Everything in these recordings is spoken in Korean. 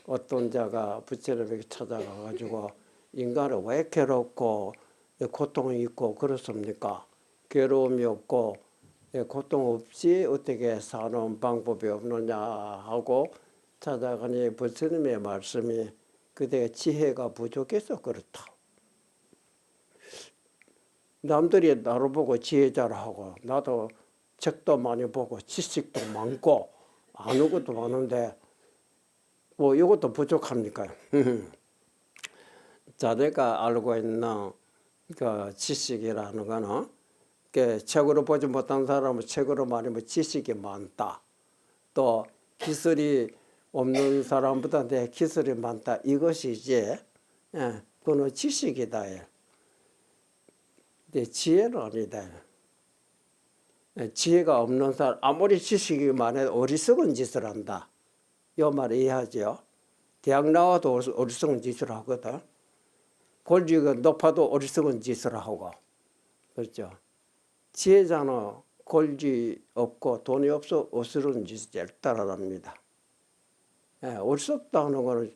어떤 자가 부처님에게 찾아가가지고 인간은 왜 괴롭고 고통이 있고 그렇습니까? 괴로움이 없고 고통 없이 어떻게 사는 방법이 없느냐 하고 찾아가니 부처님의 말씀이 그대의 지혜가 부족해서 그렇다. 남들이 나를 보고 지혜자라 하고 나도 책도 많이 보고 지식도 많고 아는 것도 많은데 뭐 이것도 부족합니까? 자네가 알고 있는 그 지식이라는 거는 책으로 보지 못한 사람은 책으로 말하면 지식이 많다. 또 기술이 없는 사람보다 내 기술이 많다. 이것이지. 그거는 지식이다. 내 지혜는 아니다. 지혜가 없는 사람 아무리 지식이 많아도 어리석은 짓을 한다. 이 말 이해하죠? 대학 나와도 어리석은 짓을 하거든. 권리가 높아도 어리석은 짓을 하고. 그렇죠? 지혜자는 권리 없고 돈이 없어 어리석은 짓을 따라합니다. 어리석다는 거는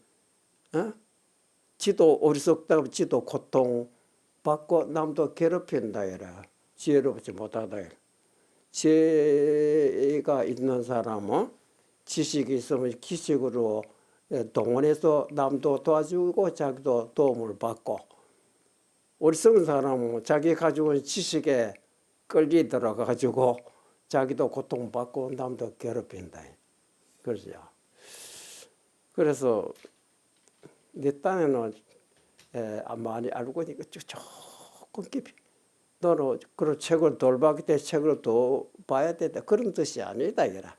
지도 어리석다고 지도 고통받고 남도 괴롭힌다 이라. 지혜롭지 못하다 이라. 지혜가 있는 사람은 지식이 있으면 기식으로 동원해서 남도 도와주고 자기도 도움을 받고 어리석은 사람은 자기 가지고 있는 지식에 끌리 들어가가지고 자기도 고통받고 남도 괴롭힌다. 그러죠. 그래서 내 딴에는 많이 알고 있으니까 조금 깊이 너는 그런 책을 돌봤기 때문에 책을 더 봐야 된다. 그런 뜻이 아니다. 이라.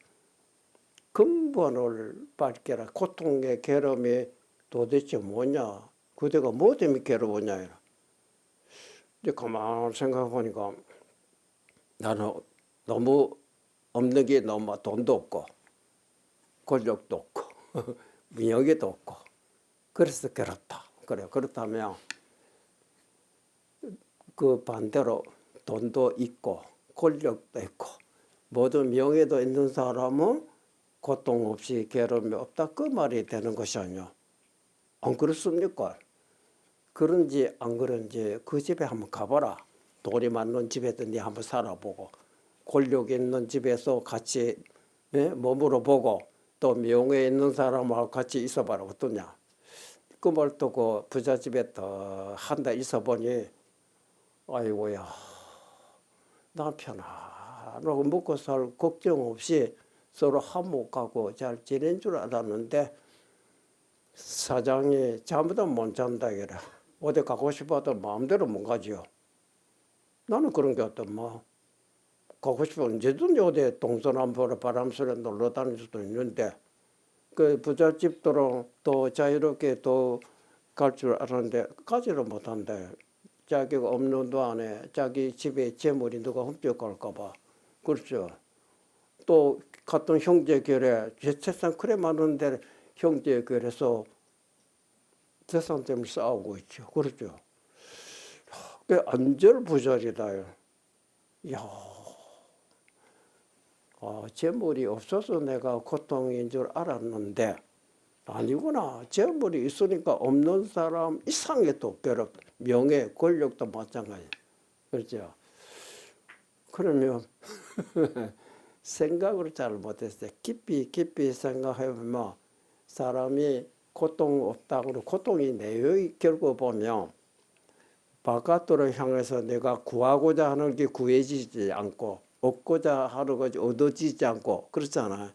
근본을 밝혀라. 고통의 괴로움이 도대체 뭐냐? 그대가 뭐 때문에 괴로우냐? 이라. 이제 가만히 생각해보니까 나는 너무 없는 게 너무 돈도 없고 권력도 없고 명예도 없고 그래서 괴롭다. 그래. 그렇다면 그 반대로 돈도 있고 권력도 있고 모든 명예도 있는 사람은 고통 없이 괴로움이 없다. 그 말이 되는 것이 아니요. 안 그렇습니까? 그런지 안 그런지 그 집에 한번 가봐라. 돈이 많은 집에도 네 한번 살아보고 권력 있는 집에서 같이 머물러 보고 또 명예 있는 사람하고 같이 있어봐라. 어떠냐. 그 말 듣고 부잣집에 더 한 달 있어보니 아이고야 나 편안하고 먹고 살 걱정 없이 서로 한몫하고 잘 지낸 줄 알았는데 사장이 잠도 못 잔다 이래. 어디 가고 싶어도 마음대로 못 가지요. 나는 그런 게 어떤 뭐 가고 싶으면 언제든지 어디 동서남 보러 바람 쐬러 놀러 다닐 수도 있는데 그 부잣집들은 또 자유롭게 또 갈 줄 알았는데 가지를 못한대. 자기가 없는 동안에 자기 집에 재물이 누가 훔쳐갈까 봐. 그렇죠. 또 같은 형제결에 재산 그래 많은데 형제결에서 재산 때문에 싸우고 있죠. 그렇죠. 그 안절부절이다요. 야, 재물이 없어서 내가 고통인 줄 알았는데 아니구나. 재물이 있으니까 없는 사람 이상의 또 괴롭, 명예, 권력도 마찬가지. 그렇죠. 그러면 생각을 잘 못했어요. 깊이 생각해보면 사람이 고통 없다고 고통이 내용이 결국 보면 바깥으로 향해서 내가 구하고자 하는 게 구해지지 않고 얻고자 하는 것이 얻어지지 않고 그렇잖아요.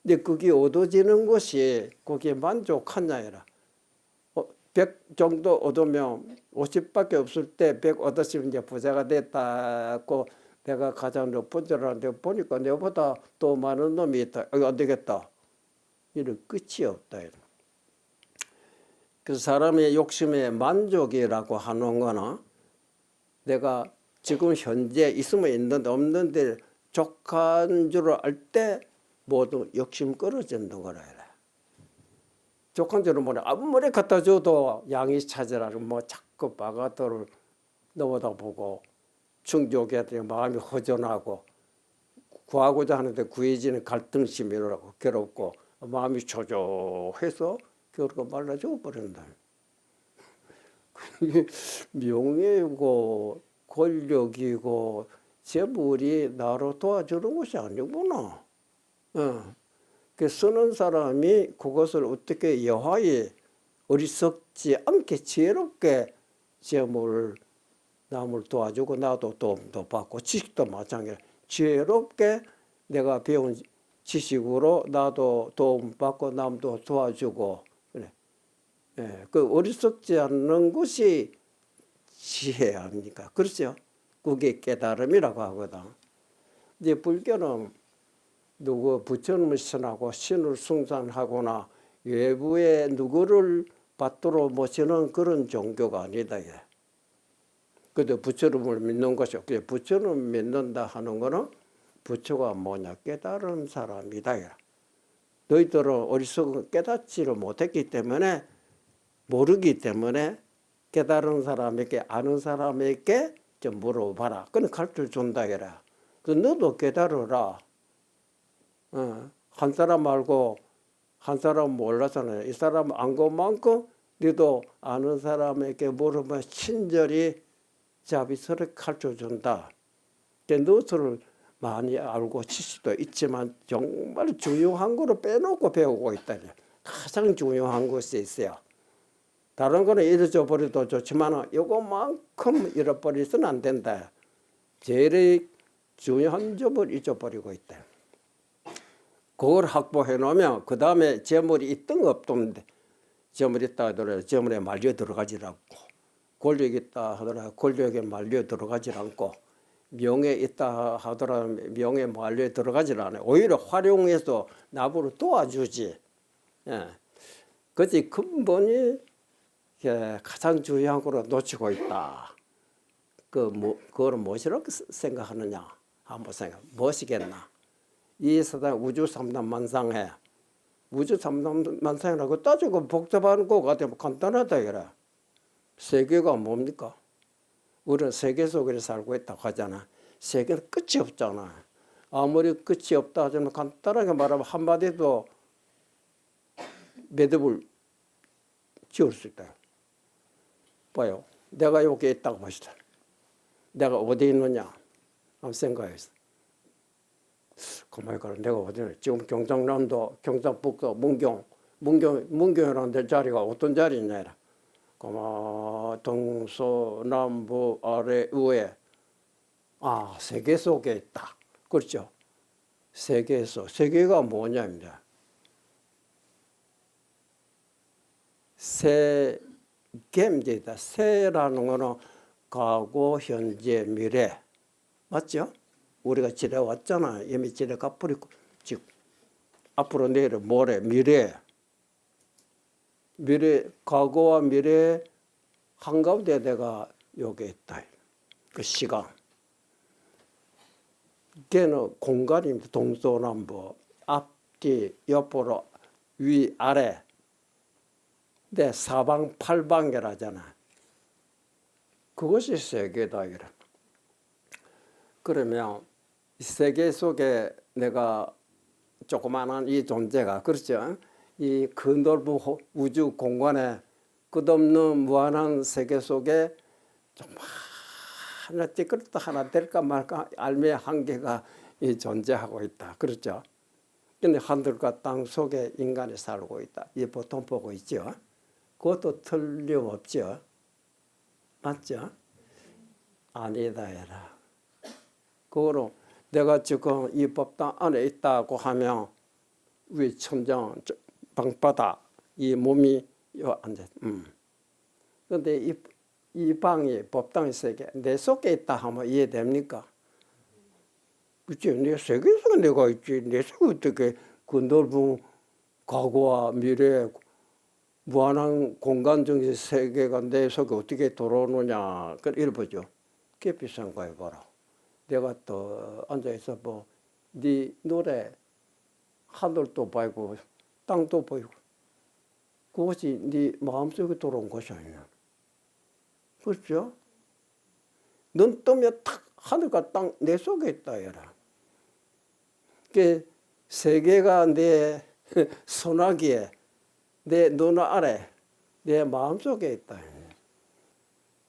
근데 그게 얻어지는 것이 거기에 만족하냐이라. 100 정도 얻으면 50밖에 없을 때 100 얻었으면 이제 부자가 됐다고 내가 가장 높은 줄 알았는데 보니까 내보다 더 많은 놈이 있다. 안 되겠다. 이런 끝이 없다. 그래서 사람의 욕심의 만족이라고 하는 거는 내가 지금 현재 있으면 있는데 없는데 족한 줄 알 때 모두 욕심 끌어진다는 거라. 족한 줄은 뭐냐. 아무리 갖다 줘도 양이 찾으라고 뭐 자꾸 바가도를 넘어다 보고 충족해야 돼. 마음이 허전하고 구하고자 하는데 구해지는 갈등심이 일어나고 괴롭고 마음이 초조해서 결국 말라져 버린다. 명예고 권력이고 재물이 나로 도와주는 것이 아니구나. 그 쓰는 사람이 그것을 어떻게 여하에 어리석지 않게 지혜롭게 재물 남을 도와주고 나도 도움도 받고 지식도 마찬가지야. 지혜롭게 내가 배운 지식으로 나도 도움 받고 남도 도와주고 그래. 예, 그 어리석지 않는 것이 지혜 아닙니까? 그렇죠? 그게 깨달음이라고 하거든. 이제 불교는 누구 부처님을 신하고 신을 숭상하거나 외부에 누구를 받들어 모시는 그런 종교가 아니다. 그래도 부처님을 믿는 것이요. 부처님 믿는다 하는 거는 부처가 뭐냐 깨달은 사람이다. 너희들은 어리석은 깨닫지를 못했기 때문에 모르기 때문에 깨달은 사람에게 아는 사람에게 좀 물어봐라. 그는 가르쳐 준다 해라. 그 너도 깨달으라. 한 사람 말고 한 사람 몰라서는 이 사람 안 것만큼 너도 아는 사람에게 물으면 친절히 자비스럽게 가르쳐 준다. 너를 많이 알고 지식도 있지만 정말 중요한 거로 빼놓고 배우고 있다. 가장 중요한 것이 있어요. 다른 거는 잊어져 버려도 좋지만 이것만큼 잃어버리서는 안 된다. 제일 중요한 점을 잊어버리고 있다. 그걸 확보해 놓으면 그 다음에 재물이 있든 없든데 재물이 있다 하더라도 재물에 말려 들어가지 않고 권력이 있다 하더라도 권력에 말려 들어가지 않고 명예 있다 하더라도 명예 말려 들어가지 않아요. 오히려 활용해서 나보고 도와주지. 예. 그것이 근본이 가장 중요한 거로 놓치고 있다. 그걸 무엇이라고 생각하느냐? 한번 생각. 무엇이겠나? 이 세상 우주 삼단만상해. 우주 삼단만상이라고 따지고 복잡한 거 같으면 간단하다 이래. 세계가 뭡니까? 우리는 세계 속에 살고 있다고 하잖아. 세계는 끝이 없잖아. 아무리 끝이 없다 하지만 간단하게 말하면 한마디도 매듭을 지을 수 있다. 봐요. 내가 여기 있다고 봅시다. 내가 어디 있느냐? 한번 생각해서. 그만이니까 내가 어디 있느냐? 지금 경상남도, 경상북도, 문경이라는 데 자리가 어떤 자리냐? 동서남북 아래 위에 세계 속에 있다. 그렇죠? 세계에서 세계가 뭐냐입니다. 세계입니다. 세라는 거는 과거, 현재, 미래 맞죠? 우리가 지내왔잖아. 이미 지내가 버리고 지금 앞으로 내일 모레 미래 과거와 미래 한가운데 내가 여기 있다. 그 시간. 걔는 공간입니다. 동서남북 앞뒤 옆으로 위 아래. 내 사방팔방이라잖아. 그것이 세계다 이래. 그러면 이 세계 속에 내가 조그마한 이 존재가 그렇죠? 이 그 넓은 우주 공간에 끝없는 무한한 세계 속에 하나 찌그러다 하나 될까 말까 알미의 한계가 이 존재하고 있다. 그렇죠? 근데 하늘과 땅 속에 인간이 살고 있다. 이 보통 보고 있죠? 그것도 틀림없죠? 맞죠? 아니다 해라. 그거로 내가 지금 이 법당 안에 있다고 하면 위 천장 방바닥 이 몸이 앉아. 그런데 이 방이 법당의 세계 내 속에 있다 하면 이해됩니까? 그치? 내 세계 속에 내가 있지. 내 속에 어떻게 그 넓은 과거와 미래 무한한 공간 중의 세계가 내 속에 어떻게 들어오느냐. 이래 보죠. 깊이 생각해봐라. 내가 또 앉아있어 네 노래 하늘도 보이고 땅도 보이고 그것이 네 마음속에 들어온 것이 아니야. 그렇죠? 눈 뜨면 탁 하늘과 땅 내 속에 있다 얘라. 그 세계가 내 소나기에 내 눈 아래 내 마음속에 있다.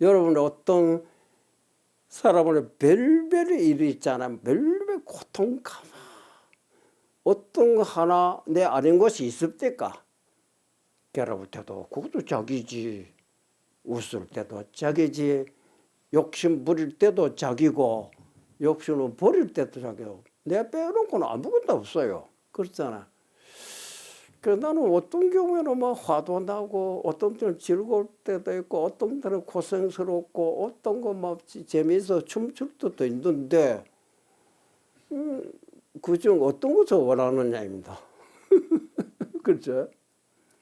여러분 어떤 사람은 별별 일이 있잖아. 별별 고통감. 어떤 거 하나 내 아닌 것이 있을 때까. 괴로울 때도 그것도 자기지. 웃을 때도 자기지. 욕심 부릴 때도 자기고 욕심을 버릴 때도 자기고. 내가 빼놓고는 아무것도 없어요. 그렇잖아. 그래서 나는 어떤 경우에는 막 화도 나고 어떤 때는 즐거울 때도 있고 어떤 때는 고생스럽고 어떤 거 막 재미있어 춤출 때도 있는데 그중 어떤 것을 원하느냐입니다. 그렇죠?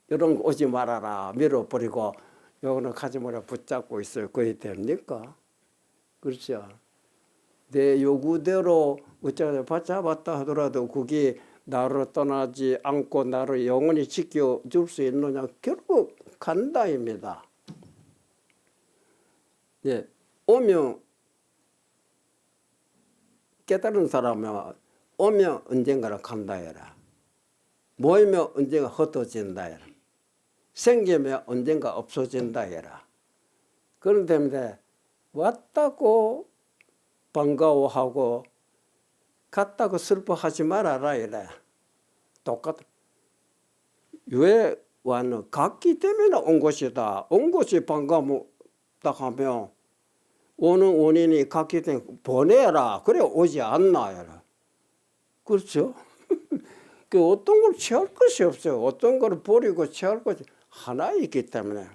이런 거 오지 말아라 밀어버리고 요거는 가지 마라 붙잡고 있어요. 그게 됩니까? 그렇죠? 내 요구대로 어쩌다 붙잡았다 하더라도 그게 나를 떠나지 않고 나를 영원히 지켜줄 수 있느냐 결국 간다입니다. 예, 오면 깨달은 사람은 오면 언젠가는 간다 해라. 모이면 언젠가 흩어진다 해라. 생기면 언젠가 없어진다 해라. 그런 때문에 왔다고 반가워하고 갔다고 슬퍼하지 말아라 이래. 똑같아. 왜 왔노? 갔기 때문에 온 것이다. 온 것이 반가웠다 하면 오는 원인이 갔기 때문에 보내라. 그래 오지 않나 이래. 그렇죠? 그 어떤 걸 취할 것이 없어요. 어떤 걸 버리고 취할 것이 하나 있기 때문에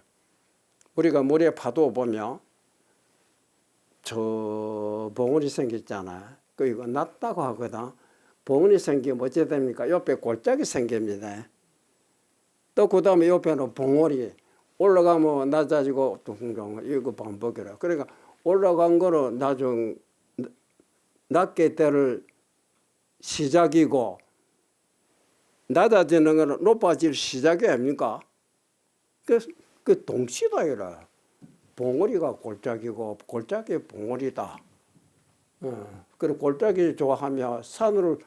우리가 물에 파도 보면 저 봉우리 생겼잖아. 그 이거 낮다고 하거든. 봉우리 생기면 어찌 됩니까? 옆에 골짜기 생깁니다. 또 그 다음에 옆에는 봉우리 올라가면 낮아지고 또 이거 반복이라. 그러니까 올라간 거는 나중 낮게 때를 시작이고 낮아지는 거는 높아질 시작이 아닙니까? 그 동시다 이라. 봉우리가 골짜기고 골짜기 봉우리다. 그리고 골짜기 좋아하면 산을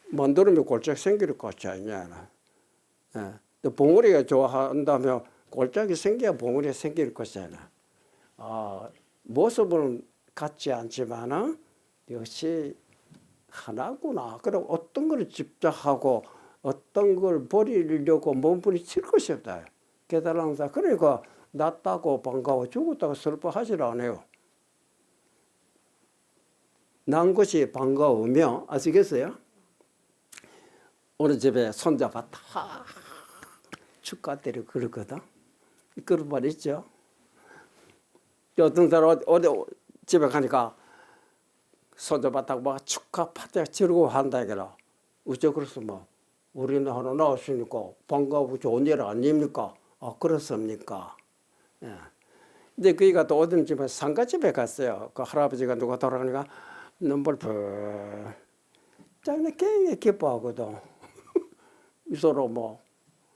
만들면 골짜기 생길 것이 아니냐. 봉우리가 좋아한다면 골짜기 생겨야 봉우리가 생길 것이잖아. 모습은 같지 않지만은 역시 하나구나. 그럼 어떤 걸 집착하고 어떤 걸 버리려고 몸부림칠 것이 없다. 깨달은 자. 그러니까 낫다고 반가워 죽었다고 슬퍼하지 않아요. 난 것이 반가우며 아시겠어요? 오늘 집에 손잡아 다 축가들이 그러거든. 그런 말 있죠. 어떤 사람 어디 집에 가니까 손잡았다고 막 축하 파티 치르고 한다 이거라. 어째 그래서 뭐 우리는 하나 나왔으니까 반가워 좋은 일 아닙니까? 그렇습니까? 예. 근데 그이가 또 어떤 집에 상가집에 갔어요. 그 할아버지가 누가 돌아가니까 눈물 펄 자기는 굉장히 기뻐하거든. 서로 뭐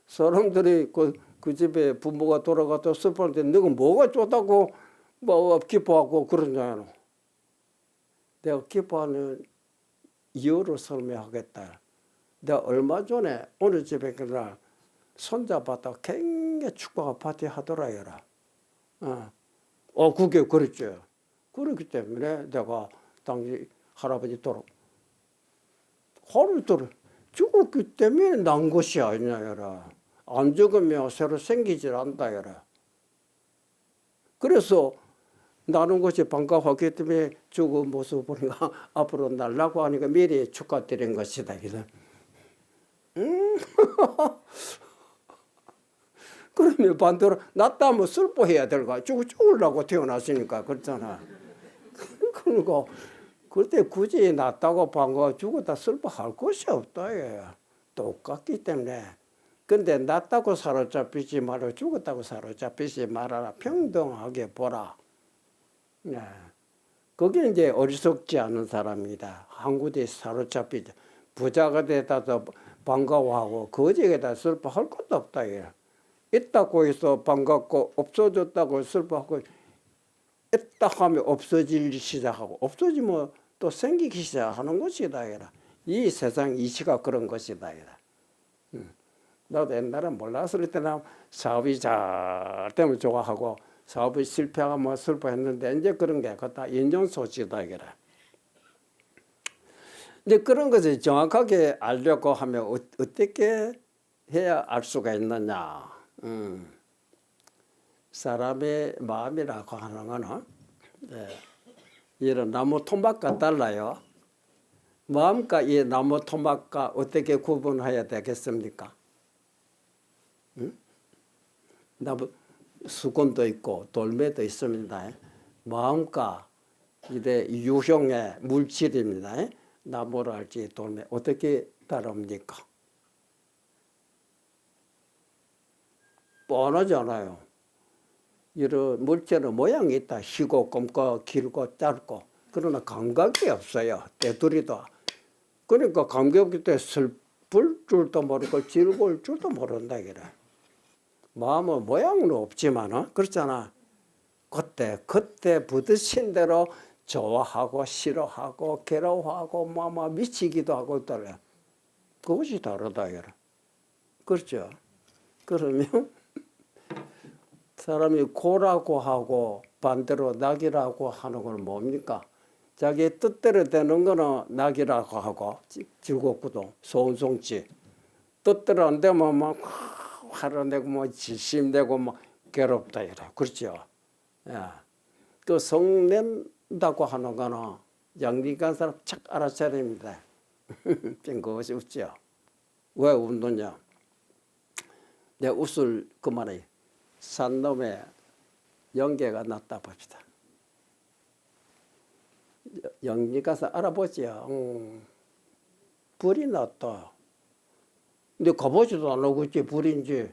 사람들이 그 집에 부모가 돌아가서 슬퍼하는데 너가 뭐가 좋다고 뭐 기뻐하고 그러냐노. 내가 기뻐하는 이유를 설명하겠다. 내가 얼마 전에 어느 집에 그날 손잡았다 굉장히 축가 파티 하더라 얘라. 그게 그랬죠. 그렇기 때문에 내가 당시 할아버지 하루 죽었기 때문에 난 것이 아니냐 얘라. 안 죽으면 새로 생기질 않다 얘라. 그래서 나는 것이 반가웠기 때문에 죽은 모습 보니까 앞으로 날라고 하니까 미리 축하드린 것이다. 그러면 반대로 낫다면 슬퍼해야 될 거야. 죽으려고 태어났으니까 그렇잖아. 그러니까 그때 굳이 낫다고 반가워 죽었다 슬퍼할 것이 없다. 얘. 똑같기 때문에. 근데 낫다고 사로잡히지 말고 죽었다고 사로잡히지 말아라. 평등하게 보라. 네. 그게 이제 어리석지 않은 사람이다. 한 군데 사로잡히지. 부자가 되다도 반가워하고 거지에다 슬퍼할 것도 없다. 얘. 있다고 해서 반갑고 없어졌다고 슬퍼하고 있다 하면 없어지기 시작하고 없어지면 또 생기기 시작하는 것이다. 이 세상 이치가 그런 것이다. 나도 옛날에 몰랐을 때나 사업이 잘 되면 좋아하고 사업이 실패하면 슬퍼했는데 이제 그런 게 다 인정소치다. 이제 그런 것을 정확하게 알려고 하면 어떻게 해야 알 수가 있느냐. 사람의 마음이라고 하는 거는 이런 나무 토막과 달라요. 마음과 이 나무 토막과 어떻게 구분해야 되겠습니까? 나무 수건도 있고 돌멩이도 있습니다. 마음과 이래 유형의 물질입니다. 나무를 할지 돌멩이 어떻게 다릅니까? 뻔하잖아요. 이런 물체는 모양이 있다. 희고 검고 길고 짧고. 그러나 감각이 없어요. 떼두리도. 그러니까 감각이 없기 때문에 슬플 줄도 모르고 즐거울 줄도 모른다. 마음은 모양은 없지만 그렇잖아. 그때 부딪힌 대로 좋아하고 싫어하고 괴로워하고 뭐 미치기도 하고 있더라. 그것이 다르다. 그렇죠. 그러면 사람이 고라고 하고 반대로 낙이라고 하는 건 뭡니까? 자기 뜻대로 되는 거는 낙이라고 하고 즐겁고도 소원송치. 뜻대로 안 되면 막 화를 내고 뭐 질심내고 뭐 괴롭다 이래. 그렇죠. 야. 그 성낸다고 하는 거는 양리간 사람 착 알아차려야 됩니다. 그것이 웃죠. 왜 웃느냐? 내가 웃을 그만해. 산 놈에 연계가 났다 봅시다. 영리 가서 알아보지요. 불이 났다. 근데 가보지도 안 하고 있지 불인지.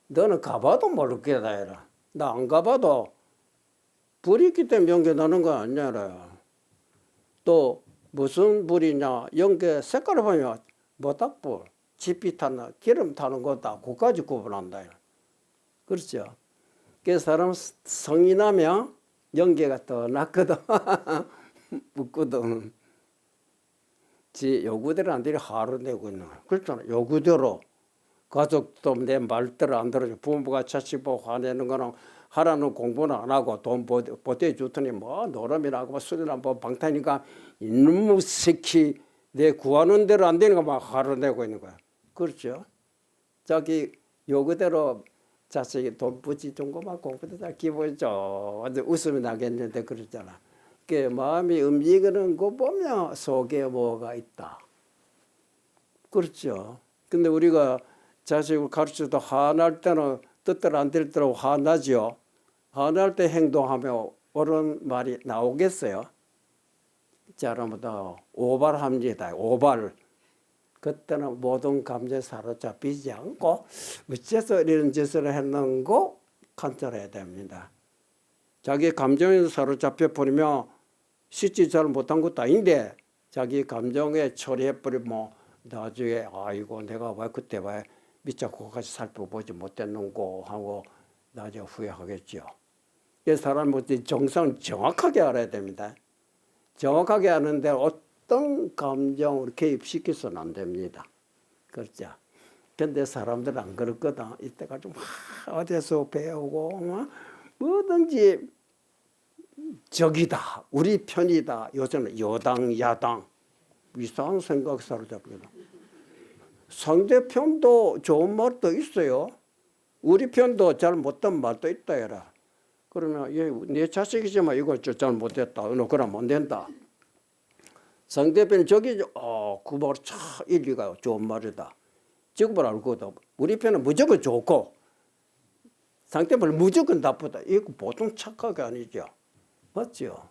너는 가봐도 모르겠다. 나 안 가봐도 불이 있기 때문에 연계 나는 거 아니냐. 또 무슨 불이냐. 연계 색깔을 보면 모닥불, 지피 타는 기름 타는 거다. 그까지 구분한다. 그렇죠. 그 사람 성이 나면 연계가 더 낫거든. 묻거든. 지 요구대로 안 되려 하루 내고 있는 거야. 그렇잖아. 요구대로. 가족도 내 말대로 안 들어줘. 부모가 자식 보고 화내는 거는 하라는 공부는 안 하고 돈 보태주더니 뭐 노름이라고 술이나 뭐 방타니까 이놈의 새끼 내 구하는 대로 안 되는 거 막 화를 내고 있는 거야. 그렇죠. 자기 요구대로 자식이 돈 부지 준 것만 공부도 잘 기분이 좋은데 웃음이 나겠는데 그러잖아. 그 마음이 움직이는 거 보면 속에 뭐가 있다. 그렇죠. 근데 우리가 자식을 가르쳐도 화날 때는 뜻대로 안 될 때로 화나죠. 화날 때 행동하면 옳은 말이 나오겠어요. 자라보다 오발합니다. 오발. 그때는 모든 감정에 사로잡히지 않고 어째서 이런 짓을 했는고 관찰해야 됩니다. 자기 감정에 사로잡혀 버리면 씻지 잘 못한 것도 아닌데 자기 감정에 처리해버리면 나중에 아이고 내가 왜 그때 왜 미처 그거까지 살펴보지 못했는고 하고 나중에 후회하겠죠. 이 사람은 정상을 정확하게 알아야 됩니다. 정확하게 아는데 어떤 감정을 개입시켜서는 안 됩니다. 그렇죠. 근데 사람들은 안 그렇거든. 이때가 좀 어디서 배우고 뭐든지 적이다. 우리 편이다. 요새는 여당, 야당. 이상한 생각 사로잡거든. 상대편도 좋은 말도 있어요. 우리 편도 잘 못된 말도 있다 해라. 그러면 내 자식이지만 이거 잘 못했다. 그러면 안 된다. 상대편 저기 그 말 참 일리가 좋은 말이다. 지금은 알거든. 우리 편은 무조건 좋고 상대편은 무조건 나쁘다. 이거 보통 착각이 아니죠. 맞죠?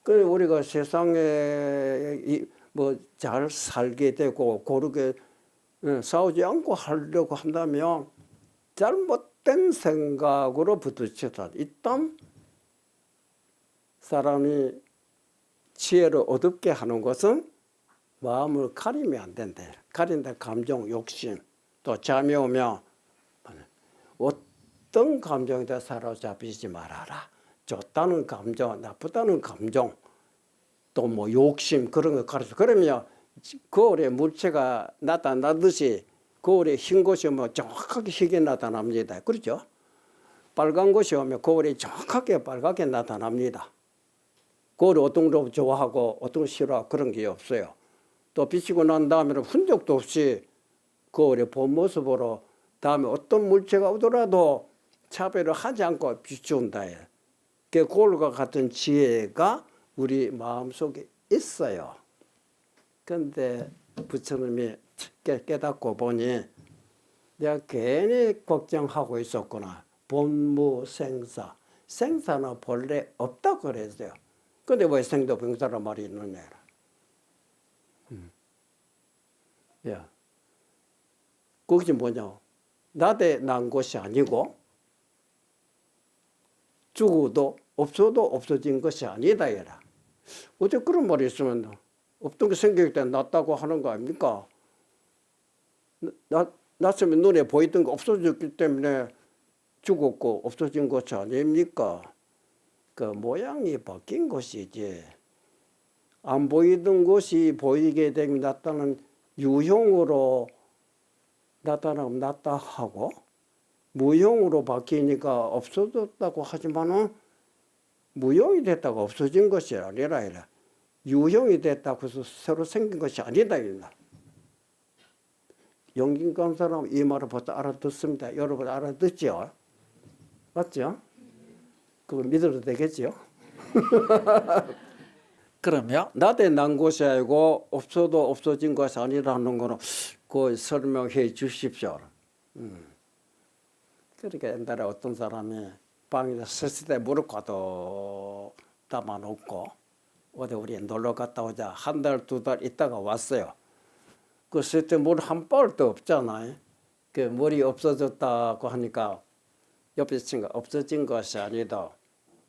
그래 우리가 세상에 뭐 잘 살게 되고 고르게 싸우지 않고 하려고 한다면 잘못된 생각으로 부딪혀서 일단 사람이 지혜를 얻게 하는 것은 마음을 가리면 안 된대. 가린다 감정, 욕심, 또 잠이 오면 어떤 감정에다 사로잡히지 말아라. 좋다는 감정, 나쁘다는 감정, 또 뭐 욕심 그런 거 가르쳐. 그러면 거울에 물체가 나타나듯이 거울에 흰 것이 오면 정확하게 희게 나타납니다. 그렇죠? 빨간 것이 오면 거울에 정확하게 빨갛게 나타납니다. 거울이 어떤 걸 좋아하고 어떤 걸 싫어하고 그런 게 없어요. 또 비치고 난 다음에는 흔적도 없이 거울의 본 모습으로 다음에 어떤 물체가 오더라도 차별을 하지 않고 비춘다. 그 거울과 같은 지혜가 우리 마음속에 있어요. 그런데 부처님이 깨닫고 보니 내가 괜히 걱정하고 있었구나. 본무생사. 생사는 본래 없다고 그랬어요. 근데 왜 생도병사란 말이 있느냐. 야, 그것이 뭐냐. 나대 난 것이 아니고 죽어도 없어도 없어진 것이 아니다. 얘라. 어째 그런 말이 있으면 없던 게 생길 때 낫다고 하는 거 아닙니까? 났으면 눈에 보이던 거 없어졌기 때문에 죽었고 없어진 것이 아닙니까? 그 모양이 바뀐 것이지. 안 보이던 것이 보이게 되면 나타나는 유형으로 나타나면 낫다 하고 무형으로 바뀌니까 없어졌다고 하지만은 무형이 됐다고 없어진 것이 아니라 이라. 유형이 됐다고 해서 새로 생긴 것이 아니다. 이라. 용기감 사람 이 말을 벌써 알아듣습니다. 여러분 알아듣죠? 맞죠? 그거 믿어도 되겠죠? 그러면 나대 난 것이 아니고 없어도 없어진 것이 아니라는 거는 그 설명해 주십시오. 그러니까 옛날에 어떤 사람이 방에서 섰을 때 무릎 가도 담아놓고 어디 우리 놀러 갔다 오자 한 달, 두 달 있다가 왔어요. 그 쓸 때 물 한 방울도 없잖아요. 그 물이 없어졌다고 하니까 옆에 친구가 없어진 것이 아니다.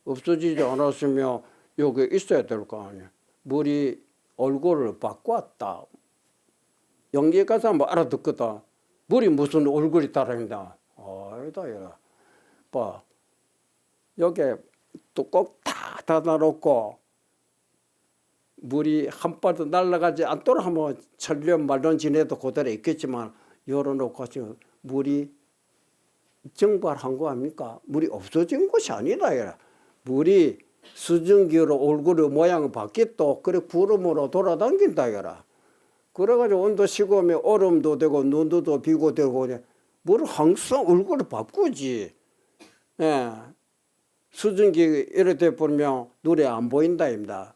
없어지지 않았으면 여기 있어야 될 거 아니야. 물이 얼굴을 바꿨다. 연기에 가서 한번 알아듣거든. 물이 무슨 얼굴이 따라한다. 아니다 이라. 봐. 여기 뚜껑 다 닫아놓고 물이 한 발도 날아가지 않도록 하면 천년 말년 지내도 그대로 있겠지만 열어놓고 지금 물이 증발한 거 아닙니까? 물이 없어진 것이 아니다. 이라. 물이 수증기로 얼굴의 모양을 바뀌었고 그래 구름으로 돌아다닌다. 이라. 그래가지고 온도 식으면 얼음도 되고 눈도 비고 되고 물은 항상 얼굴을 바꾸지. 예. 수증기 이래 돼 보면 눈에 안 보인다입니다.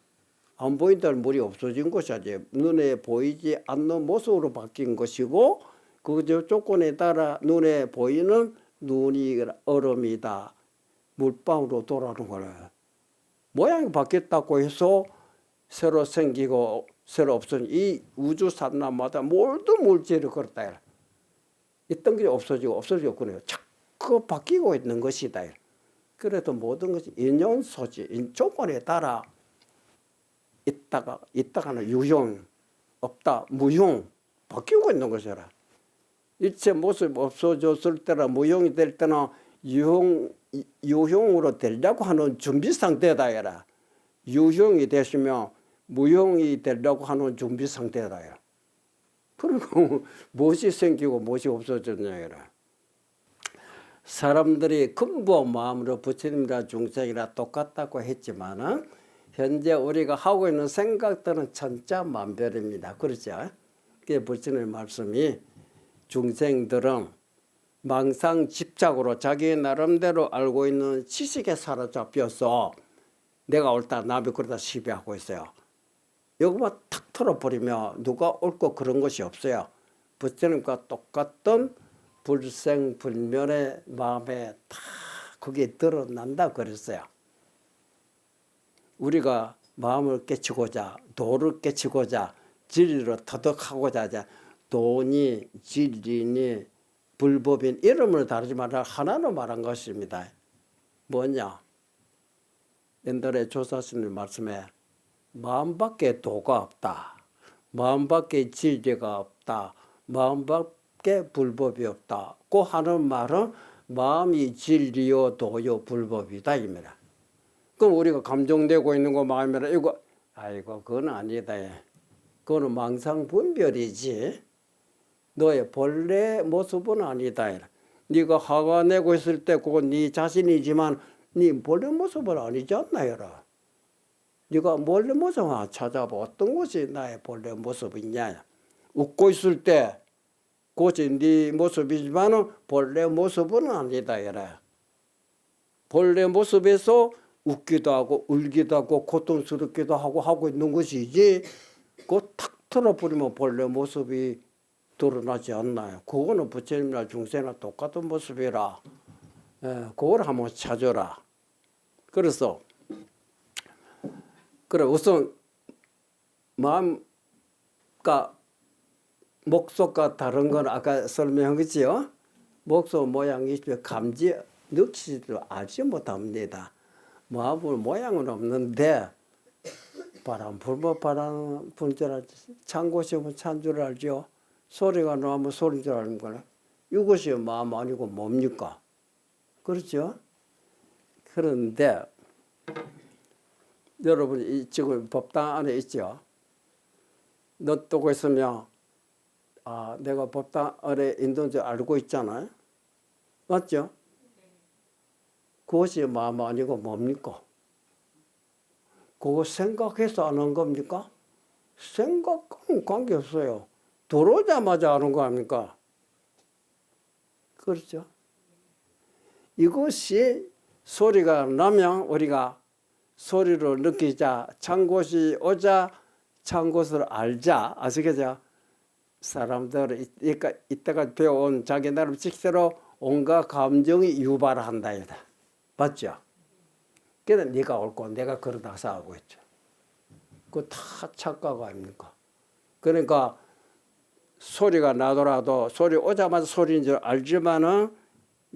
안 보인다는 물이 없어진 것이지. 눈에 보이지 않는 모습으로 바뀐 것이고 그 조건에 따라 눈에 보이는 눈이 얼음이다. 물방울로 돌아오는 거라. 모양이 바뀌었다고 해서 새로 생기고 새로 없어진 이 우주 산나마다 모든 물질이 그렇다. 있던 게 없어지고 그래요. 자꾸 바뀌고 있는 것이다. 그래도 모든 것이 인연소지, 조건에 따라 있다가는 유형, 없다, 무형 바뀌고 있는 것이라. 일체 모습 없어졌을 때나 무형이 될 때는 유형으로 되려고 하는 준비 상태다 해라. 유형이 됐으면 무형이 되려고 하는 준비 상태다 해라. 그리고 무엇이 생기고 무엇이 없어졌냐 해라. 사람들이 근본 마음으로 부처님이나 중생이나 똑같다고 했지만은 현재 우리가 하고 있는 생각들은 천차만별입니다. 그렇죠? 그게 부처님의 말씀이 중생들은 망상 집착으로 자기 나름대로 알고 있는 지식에 사로잡혀서 내가 옳다 남이 그러다 시비하고 있어요. 이거만 탁 털어버리면 누가 옳고 그런 것이 없어요. 부처님과 똑같던 불생불멸의 마음에 다 그게 드러난다 그랬어요. 우리가 마음을 깨치고자 도를 깨치고자 진리로 터득하고자 하자 도니 진리니 불법인 이름을 다르지 말라 하나로 말한 것입니다. 뭐냐? 옛날에 조사스님 말씀에 마음밖에 도가 없다. 마음밖에 진리가 없다. 마음밖에 불법이 없다고 하는 말은 마음이 진리요 도요 불법이다 입니다. 그럼 우리가 감정되고 있는 거 마음이라 이거 아이고 그건 아니다. 그거는 망상분별이지. 너의 본래 모습은 아니다. 네가 화가 내고 있을 때 그건 네 자신이지만 네 본래 모습은 아니지 않나요? 네가 본래 모습을 찾아봐. 어떤 것이 나의 본래 모습이냐. 웃고 있을 때 그것이 네 모습이지만 본래 모습은 아니다. 본래 모습에서 웃기도 하고 울기도 하고 고통스럽기도 하고 있는 것이지 그거 탁 틀어버리면 본래 모습이 드러나지 않나요? 그거는 부처님이나 중생이나 똑같은 모습이라 그걸 한번 찾아라. 그래서 그래 우선 마음과 목소가 다른 건 아까 설명한 거지요. 목소 모양이 감지 느끼지도 알지 못합니다. 마음은 모양은 없는데 바람 불면 바람 부는 줄 알지. 찬 곳이면 찬 줄 알죠. 소리가 나면 소리인 줄 아는 거네. 이것이 마음 아니고 뭡니까? 그렇죠? 그런데 여러분 지금 법당 안에 있죠. 너 뜨고 있으면 내가 법당 안에 있는 줄 알고 있잖아요. 맞죠? 그것이 마음 아니고 뭡니까? 그거 생각해서 하는 겁니까? 생각과는 관계없어요. 들어오자마자 하는 거 아닙니까? 그렇죠? 이것이 소리가 나면 우리가 소리를 느끼자, 찬 곳이 오자, 찬 곳을 알자. 아시겠죠? 사람들은 이때까지 배워온 자기 나름 직세로 온갖 감정이 유발한다. 맞죠? 그래서 네가 옳고 내가 그러다 싸우고 있죠. 그거 다 착각 아닙니까? 그러니까 소리가 나더라도 소리 오자마자 소리인 줄 알지만은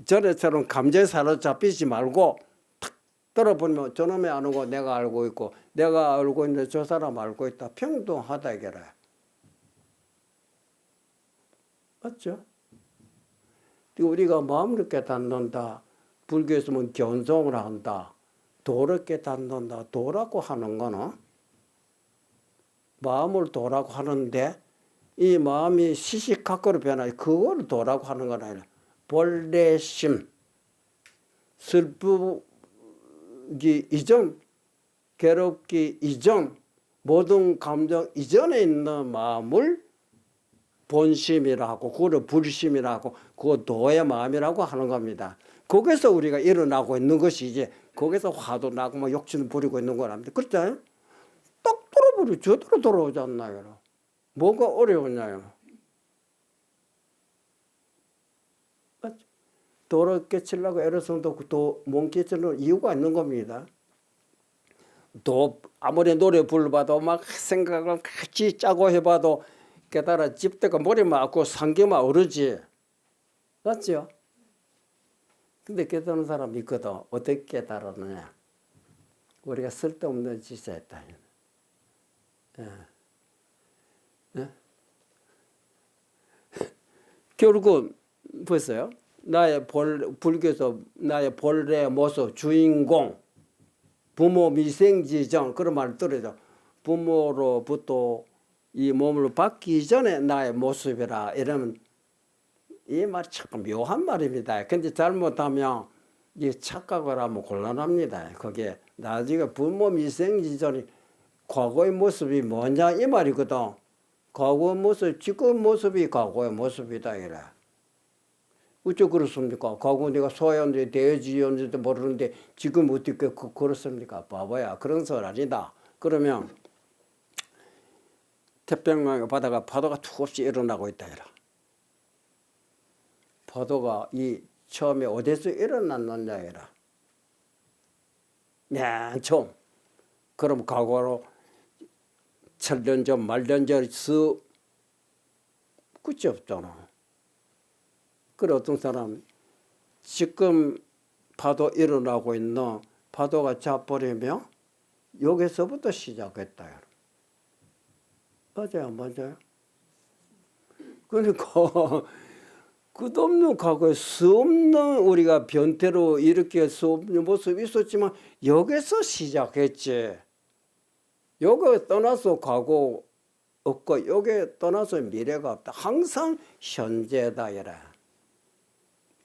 전에처럼 감정에 사로잡히지 말고 탁 들어보면 저놈이 아는 거 내가 알고 있고 내가 알고 있는데 저 사람 알고 있다. 평등하다 이게래. 맞죠? 우리가 마음을 깨닫는다. 불교에서는 견성을 한다. 도를 깨닫는다. 도라고 하는 거는 마음을 도라고 하는데 이 마음이 시시각각으로 변하지 그걸 도라고 하는 건 아니라 본래심, 슬프기 이전, 괴롭기 이전, 모든 감정 이전에 있는 마음을 본심이라고 그걸 불심이라고 그거 도의 마음이라고 하는 겁니다. 거기서 우리가 일어나고 있는 것이지 거기서 화도 나고 막 욕심을 부리고 있는 건 아닙니다. 그렇잖아요? 딱 돌아버려 저대로 돌아오지 않나요? 뭐가 어려웠나요? 도를 깨치려고 애를 써도 못 깨치는 이유가 있는 겁니다. 또 아무리 노래 불러봐도 막 생각을 같이 짜고 해봐도 깨달아 집대가 머리 맞고 상기만 오르지. 맞죠? 근데 깨달은 사람이 있거든. 어떻게 깨달았느냐. 우리가 쓸데없는 짓을 했다. 예. 예? 결국은 보세요. 불교에서 나의 본래 모습, 주인공, 부모 미생지정 그런 말을 들어죠. 부모로부터 이 몸을 받기 전에 나의 모습이라 이러면 이 말이 참 묘한 말입니다. 근데 잘못하면 이 착각을 하면 곤란합니다. 그게 나중에 부모 미생지전이 과거의 모습이 뭐냐 이 말이거든. 과거의 모습, 지금 모습이 과거의 모습이다 이래. 어째 그렇습니까? 과거 내가 소였는데 대지였는데 모르는데 지금 어떻게 그렇습니까? 바보야. 그런 소리 아니다. 그러면 태평양 바다가 파도가 툭없이 일어나고 있다 이래. 파도가 이 처음에 어디서 일어났느냐 이래. 맨 처음. 그럼 과거로 천년 전, 말년 전, 끝이 없잖아. 그래 어떤 사람 지금 파도 일어나고 있는 파도가 자버리면 여기서부터 시작했다. 맞아요, 맞아요. 그러니까 끝없는 과거에 수없는 우리가 변태로 이렇게 수없는 모습이 있었지만 여기서 시작했지. 여기 떠나서 과거 없고 여기 떠나서 미래가 없다. 항상 현재다 이래.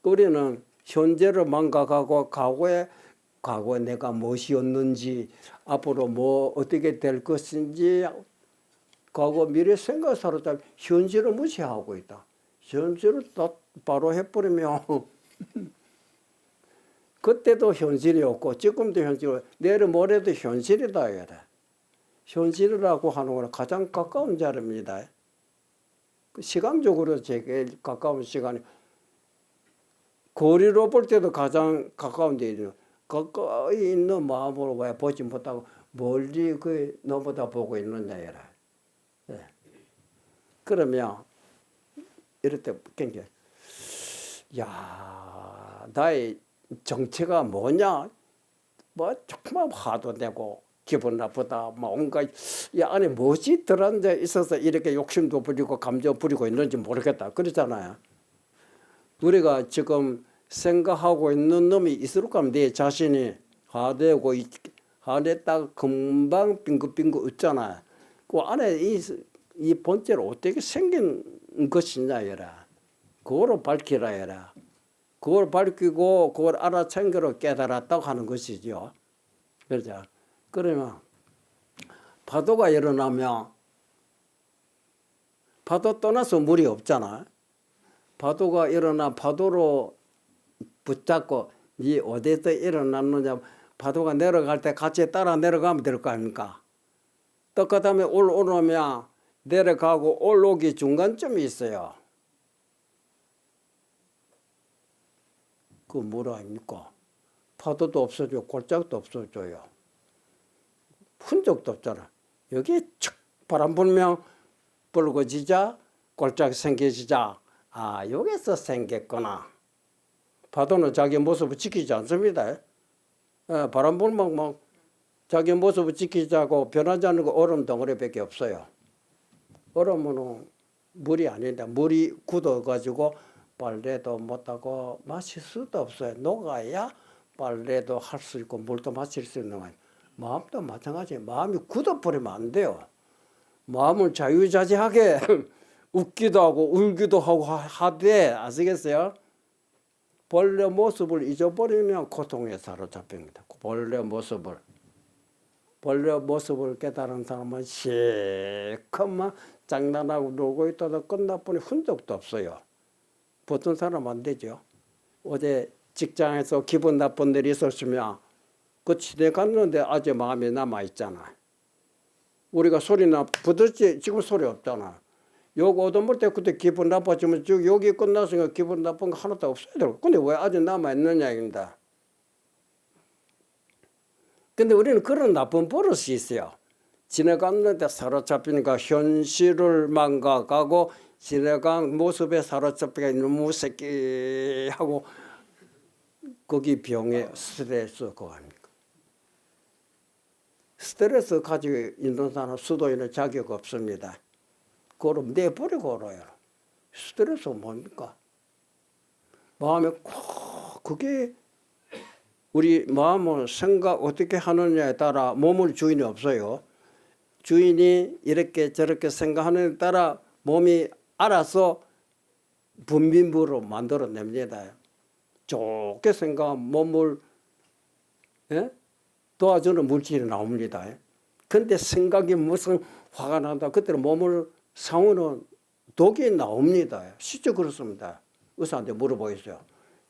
우리는 현재를 망각하고 과거에 내가 무엇이었는지 앞으로 뭐 어떻게 될 것인지 과거 미래 생각 사로잡 현재를 무시하고 있다. 현재를 바로 해버리면 그때도 현실이었고 지금도 현실이고 내일 모레도 현실이다 이래. 현실이라고 하는 건 가장 가까운 자리입니다. 시간적으로 제게 가까운 시간이 거리로 볼 때도 가장 가까운 데 있는 가까이 있는 마음으로 왜 보지 못하고 멀리 그 너보다 보고 있느냐 이래. 네. 그러면 이럴 때 굉장히 야 나의 정체가 뭐냐 뭐 정말 화도 내고 기분 나쁘다 뭐 온갖 이 안에 무엇이 들어앉아 있어서 이렇게 욕심도 부리고 감정 부리고 있는지 모르겠다 그러잖아요. 우리가 지금 생각하고 있는 놈이 있을 거면 내 자신이 화내고 화냈다가 금방 빙긋빙긋 웃잖아요. 그 안에 이 본체를 어떻게 생긴 것이냐 이라. 그거를 밝히라 이라. 그걸 밝히고 그걸 알아챙기로 깨달았다고 하는 것이죠. 그렇죠. 그러면 파도가 일어나면 파도 떠나서 물이 없잖아. 파도가 일어나 파도로 붙잡고 이 어디서 일어났느냐 파도가 내려갈 때 같이 따라 내려가면 될 거 아닙니까? 똑같으면 올라오면 내려가고 올라오기 중간점이 있어요. 그 뭐라 합니까? 파도도 없어져 골짜기도 없어져요. 흔적도 없잖아. 여기 척 바람 불면 붉어지자 골짜기 생겨지자 아 여기서 생겼구나. 파도는 자기 모습을 지키지 않습니다. 바람 불면 막 자기 모습을 지키지 않고 변하지 않는 거 얼음 덩어리밖에 없어요. 얼음은 물이 아닌데 물이 굳어가지고 빨래도 못하고 마실 수도 없어요. 녹아야 빨래도 할 수 있고 물도 마실 수 있는 거예요. 마음도 마찬가지예요. 마음이 굳어버리면 안 돼요. 마음을 자유자재하게 웃기도 하고 울기도 하고 하되 아시겠어요? 본래 모습을 잊어버리면 고통에 사로잡힙니다. 본래 모습을 깨달은 사람은 실컷만 장난하고 놀고 있다가 끝나보니 흔적도 없어요. 보통 사람 안 되죠. 어제 직장에서 기분 나쁜 일이 있었으면 그 집에 갔는데 아직 마음에 남아있잖아. 우리가 소리나 부들지 지금 소리 없잖아. 요거 얻어먹을 때 그때 기분 나빠지면 쭉 여기 끝났으니까 기분 나쁜 거 하나도 없어야 되고 근데 왜 아직 남아있느냐 입니다. 근데 우리는 그런 나쁜 버릇이 있어요. 지나갔는데 사로잡히니까 현실을 망각하고 지나간 모습에 사로잡히니까 너무 새끼하고 거기 병에 스트레스 그거 아닙니까? 스트레스 가지고 있는 사람 수도인은 자격 없습니다. 그걸 내버리고 알아요. 스트레스가 뭡니까? 마음에 콕 그게 우리 마음을 생각 어떻게 하느냐에 따라 몸을 주인이 없어요. 주인이 이렇게 저렇게 생각하는 데 따라 몸이 알아서 분비물로 만들어냅니다. 좋게 생각하면 몸을 도와주는 물질이 나옵니다. 근데 생각이 무슨 화가 난다. 그때는 몸을 상우는 독이 나옵니다. 실제 그렇습니다. 의사한테 물어보겠어요.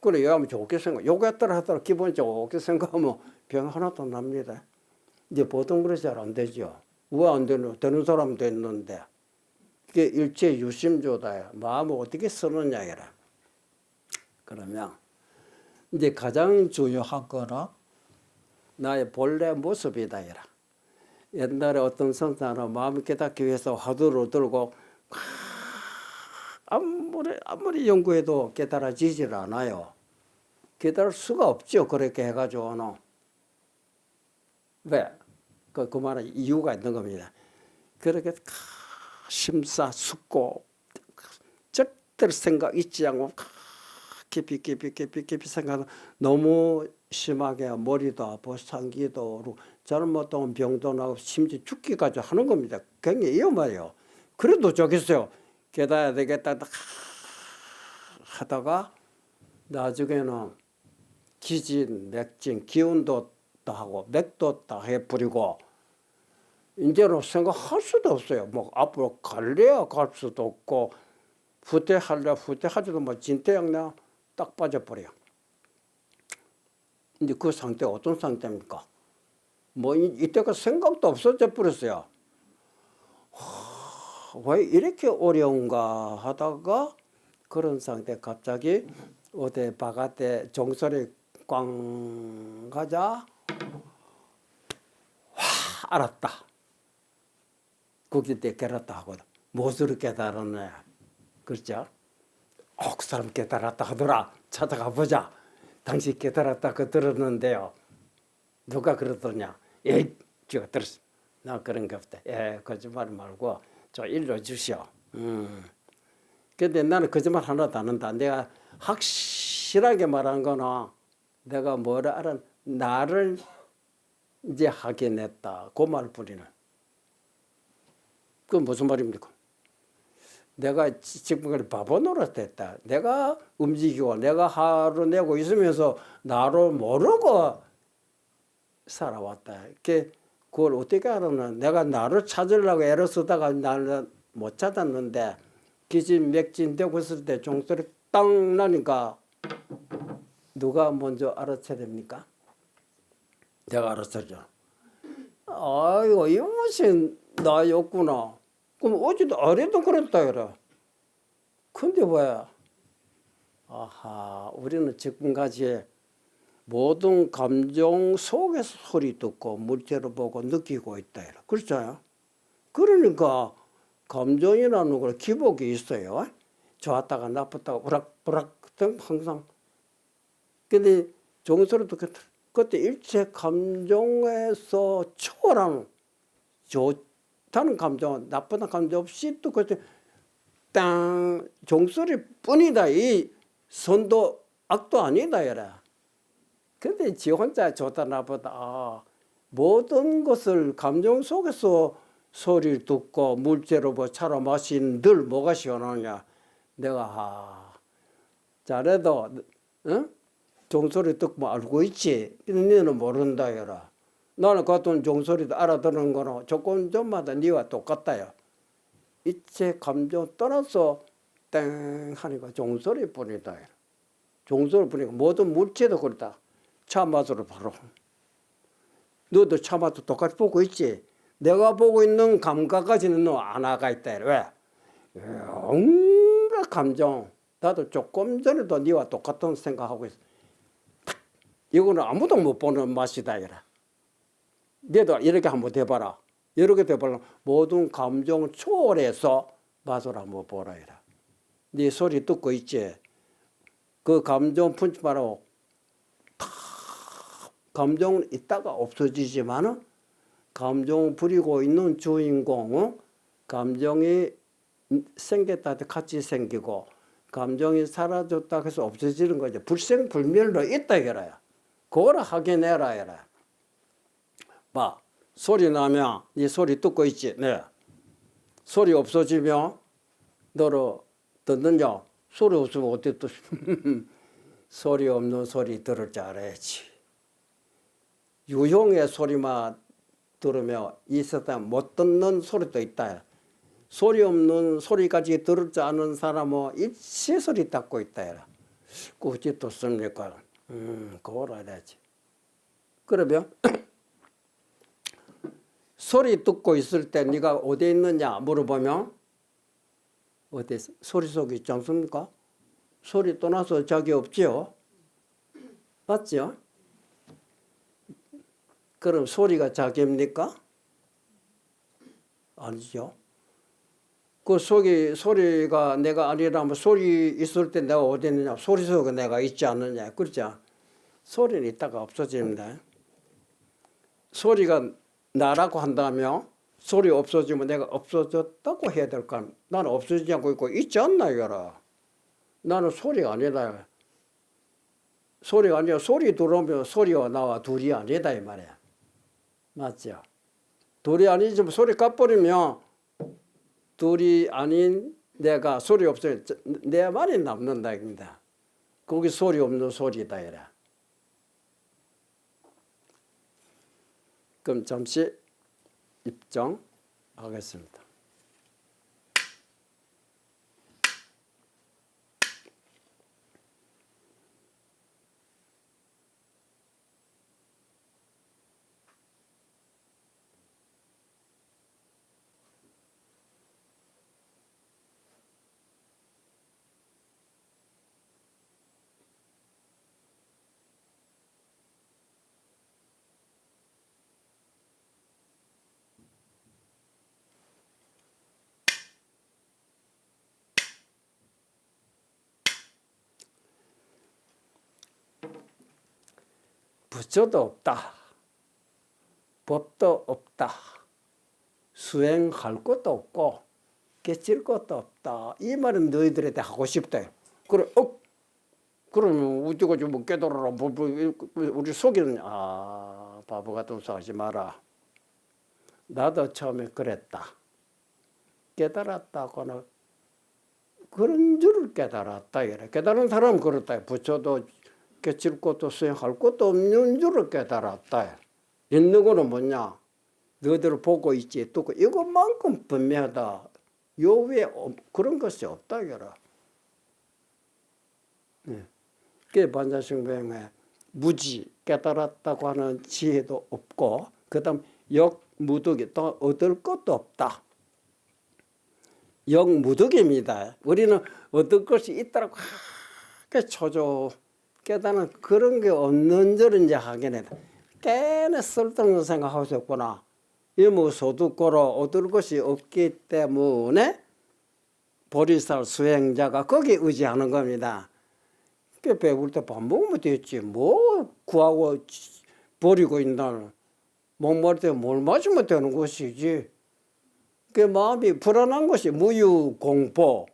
그래, 여하면 좋게 생각, 요거했더라 하더라 기분 좋게 생각하면 병 하나도 납니다. 이제 보통 그렇게 잘 안 되죠. 왜 안 되는 사람 됐는데. 그게 일체 유심조다. 마음을 어떻게 쓰느냐, 이라. 그러면, 이제 가장 중요한 거는 나의 본래 모습이다, 이라. 옛날에 어떤 선사는 마음을 깨닫기 위해서 화두를 들고, 아무리 연구해도 깨달아지질 않아요. 깨달을 수가 없죠. 그렇게 해가지고는. 왜? 그 말은 이유가 있는 겁니다. 그렇게 심사숙고 들 생각 잊지 않고 깊이 생각 너무 심하게 머리도 아프고 상기도 오르고 잘못하면 병도 나고 심지어 죽기까지 하는 겁니다. 굉장히 위험해요. 그래도 좋겠어요. 깨달아야 되겠다 하다가 나중에는 기진, 맥진, 기운도 다 하고 맥도 다 해버리고 이제는 생각할 수도 없어요. 뭐 앞으로 갈래야 갈 수도 없고 후퇴할래 후퇴하지도 뭐 진퇴양나 딱 빠져버려요. 근데 그 상태가 어떤 상태입니까? 뭐 이때가 생각도 없어져 버렸어요. 왜 이렇게 어려운가 하다가 그런 상태 갑자기 어디 바깥에 종소리 꽝 가자 와 알았다. 거기 때 깨달았다 하거든. 무엇으로 깨달았네. 그렇죠? 그 사람 깨달았다 하더라. 찾아가 보자. 당신 깨달았다 그 들었는데요. 누가 그러더냐. 에이 제가 들었어. 나 그런 게 없다. 거짓말 말고 저 일러 주시오. 근데 나는 거짓말 하나도 안 한다. 내가 확실하게 말한 거는 내가 뭐라 알아 나를 이제 확인했다. 그 말뿐이네. 그건 무슨 말입니까? 내가 지금까지 바보 노릇했다. 내가 움직이고 내가 하루 내고 있으면서 나를 모르고 살아왔다. 그걸 어떻게 알았나? 내가 나를 찾으려고 애를 쓰다가 나를 못 찾았는데 기진맥진 되고 있을 때 종소리 땅 나니까 누가 먼저 알아채야 됩니까? 내가 알았었죠. 아이고 이것이 나였구나. 그럼 어제도 어제도 그랬다 그래. 근데 왜? 아하, 우리는 지금까지 모든 감정 속에서 소리 듣고 물체로 보고 느끼고 있다 이래. 그렇잖아요. 그러니까 감정이라는 걸 기복이 있어요. 좋았다가 나쁘다가 우락부락 항상. 근데 종소리도 그때 일체 감정에서 초월하는 좋다는 감정, 나쁜 감정 없이 또 그때 땅 종소리뿐이다. 이 선도 악도 아니다 이라. 근데 지 혼자 좋다 나쁘다 모든 것을 감정 속에서 소리를 듣고 물체로 뭐 차로 마신 늘 뭐가 시원하냐. 내가 잘해도 종소리 듣고 알고 있지. 너는 모른다 이라. 나는 같은 종소리도 알아듣는 거는 조금 전마다 니와 똑같다요. 이체 감정 떠나서 땡 하니까 종소리뿐이다. 종소리뿐이고 모든 물체도 그렇다. 차 맛으로 바로. 너도 차 맛도 똑같이 보고 있지. 내가 보고 있는 감각까지는 너 안 나가 있다. 왜? 온갖 감정. 나도 조금 전에도 니와 똑같은 생각하고 있어. 이거는 아무도 못 보는 맛이다. 이라. 너도 이렇게 한번 해봐라. 이렇게 돼보려면 모든 감정 초월해서 맛을 한번 보라. 이라. 네 소리 듣고 있지. 그 감정 품지 말고 감정은 있다가 없어지지만은 감정 부리고 있는 주인공은 감정이 생겼다 할 때 같이 생기고 감정이 사라졌다 해서 없어지는 거죠. 불생불멸로 있다 이거야. 그거를 확인해라 이라. 봐. 소리 나면 이 소리 듣고 있지. 네. 소리 없어지면 너로 듣느냐. 소리 없으면 어떻게 듣 소리 없는 소리 들을 줄 알아야지. 유형의 소리만 들으면 이 세상 못 듣는 소리도 있다. 소리 없는 소리까지 들을 줄 아는 사람은 일체 소리 닦고 있다. 어찌 듣습니까? 그걸 알아야지. 그러면 소리 듣고 있을 때 네가 어디에 있느냐 물어보면 어디 소리 속에 있지 않습니까? 소리 떠나서 자기 없지요? 맞죠? 그럼 소리가 자기입니까? 아니죠. 그 속에 소리가 내가 아니라면 소리 있을 때 내가 어디 있느냐? 소리 속에 내가 있지 않느냐? 그렇죠? 소리는 있다가 없어집니다. 소리가 나라고 한다면 소리 없어지면 내가 없어졌다고 해야 될까? 나는 없어지지 않고 있고 있지 않나 이거라. 나는 소리가 아니다. 소리가 아니라 소리 들어오면 소리가 나와 둘이 아니다 이 말이야. 맞죠? 둘이 아니지만 소리 까버리면 둘이 아닌 내가 소리 없으면 내 말이 남는다 입니다. 거기 소리 없는 소리다 이래. 그럼 잠시 입장하겠습니다. 부처도 없다. 법도 없다. 수행할 것도 없고 깨칠 것도 없다. 이 말은 너희들한테 하고 싶다. 그래, 그러면 우주가 좀 깨달아라. 우리 속에는 바보 같은 소리 하지 마라. 나도 처음에 그랬다. 깨달았다고는 그런 줄을 깨달았다. 이래. 깨달은 사람은 그렇다. 부처도 깨칠 것도 수행할 것도 없는 줄을 깨달았다. 있는 거는 뭐냐? 너희들 보고 있지. 또 이것만큼 분명하다. 요 위에 그런 것이 없다. 이거라. 그게 반자성배에 무지 깨달았다고 하는 지혜도 없고, 그다음 역무득이 또 얻을 것도 없다. 역무득입니다. 우리는 얻을 것이 있다라고 하게 초조 깨달은 그런 게 없는 줄은 이제 하긴 꽤나 쓸데없는 생각하고 있었구나. 이뭐 소득고로 얻을 것이 없기 때문에 보리살 수행자가 거기에 의지하는 겁니다. 그 배울 때 밥 먹으면 됐지. 뭐 구하고 버리고 있나. 목마를 때 뭘 마시면 되는 것이지. 그 마음이 불안한 것이 무유공포.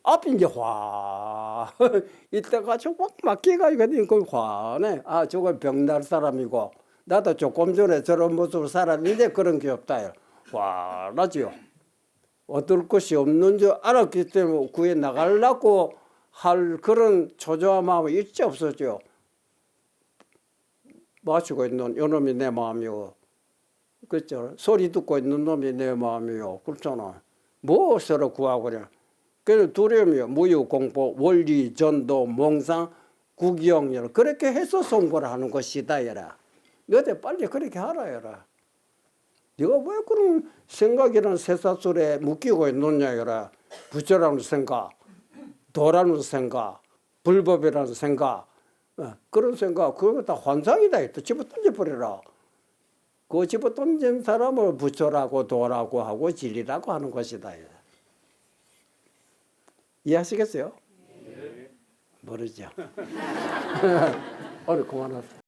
앞이 이제 이때가 조금 막히가 이거 화네. 저거 병날 사람이고 나도 조금 전에 저런 모습으로 살았는데 그런 게 없다. 화나지요. 얻을 것이 없는 줄 알았기 때문에 구해 나가려고 할 그런 초조한 마음이 일체 없었죠. 마시고 있는 요놈이 내 마음이고, 그렇죠. 소리 듣고 있는 놈이 내 마음이요. 그렇잖아. 뭐 서로 구하고 그래. 그래서 두려움이요. 무유공포, 원리, 전도, 몽상, 구경, 그렇게 해서 송보를 하는 것이다. 여라. 너한테 빨리 그렇게 하라. 여라. 네가 왜 그런 생각이라는 쇠사슬에 묶이고 있느냐. 여라. 부처라는 생각, 도라는 생각, 불법이라는 생각, 그런 생각, 그거 다 환상이다. 또 집어 던져버려라. 그 집어 던진 사람을 부처라고 도라고 하고 진리라고 하는 것이다. 이해하시겠어요? 네. 모르죠. 오늘 그만하세요.